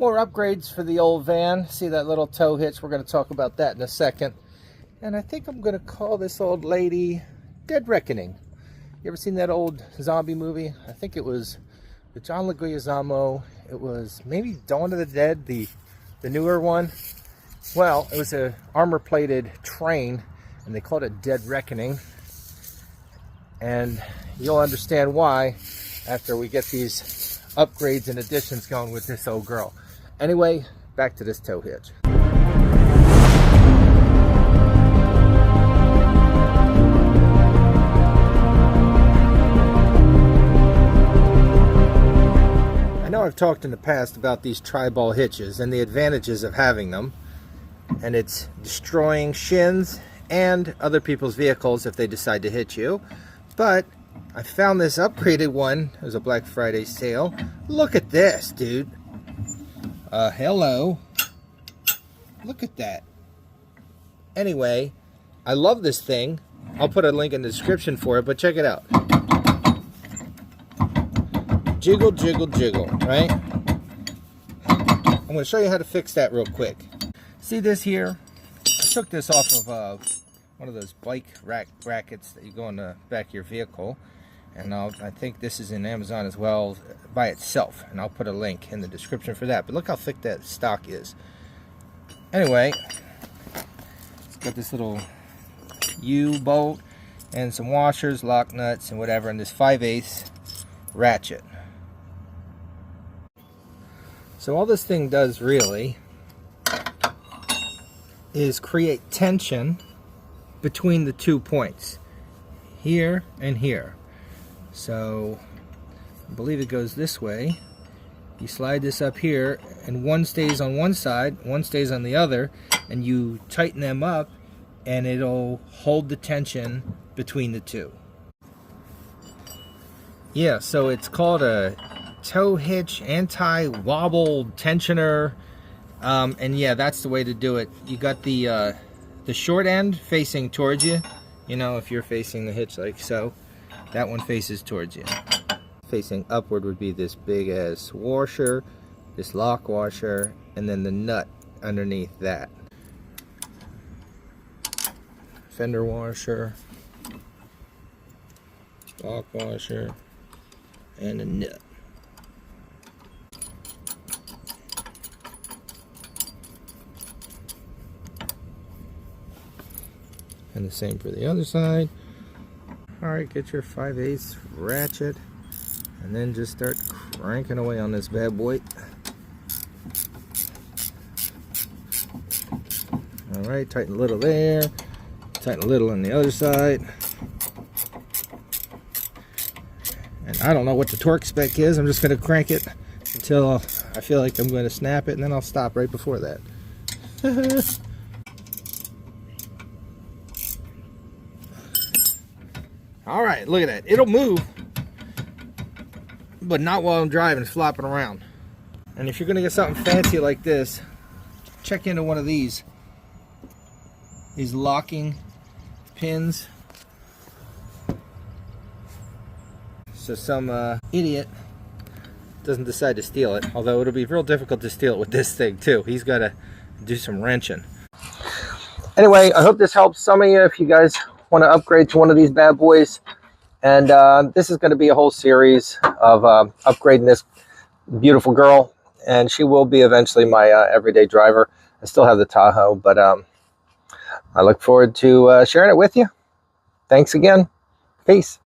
More upgrades for the old van. See that little tow hitch? We're going to talk about that in a second. And I think I'm going to call this old lady Dead Reckoning. You ever seen that old zombie movie? I think it was with John Leguizamo. It was maybe Dawn of the Dead, the newer one. Well, it was a armor-plated train, and they called it Dead Reckoning. And you'll understand why after we get these upgrades and additions going with this old girl. Anyway, back to this tow hitch. I know I've talked in the past about these tri-ball hitches and the advantages of having them, and it's destroying shins and other people's vehicles if they decide to hit you. But I found this upgraded one. It was a Black Friday sale. Look at this, dude. Hello. Look at that. Anyway, I love this thing. I'll put a link in the description for it, but check it out. Jiggle, jiggle, jiggle, right? I'm going to show you how to fix that real quick. See this here? I took this off of one of those bike brackets that you go in the back of your vehicle. And I think this is in Amazon as well by itself. And I'll put a link in the description for that. But look how thick that stock is. Anyway, it's got this little U-bolt and some washers, lock nuts, and whatever. And this 5/8 ratchet. So all this thing does really is create tension between the 2 points. Here and here. So I believe it goes this way. You slide this up here and one stays on one side, one stays on the other, and you tighten them up and it'll hold the tension between the two. Yeah, so it's called a tow hitch anti-wobble tensioner, and yeah, that's the way to do it. You got the short end facing towards you. You know, if you're facing the hitch like so, that one faces towards you. Facing upward would be this big ass washer, this lock washer, and then the nut underneath that. Fender washer, lock washer, and a nut. And the same for the other side. Alright, get your 5/8 ratchet and then just start cranking away on this bad boy. Alright, tighten a little there, tighten a little on the other side. And I don't know what the torque spec is. I'm just going to crank it until I feel like I'm going to snap it, and then I'll stop right before that. Alright, look at that. It'll move, but not while I'm driving, flopping around. And if you're going to get something fancy like this, check into one of these locking pins. So some idiot doesn't decide to steal it, although it'll be real difficult to steal it with this thing too. He's got to do some wrenching. Anyway, I hope this helps some of you if you guys want to upgrade to one of these bad boys. And this is going to be a whole series of upgrading this beautiful girl, and she will be eventually my everyday driver. I still have the Tahoe, but I look forward to sharing it with you. Thanks again. Peace.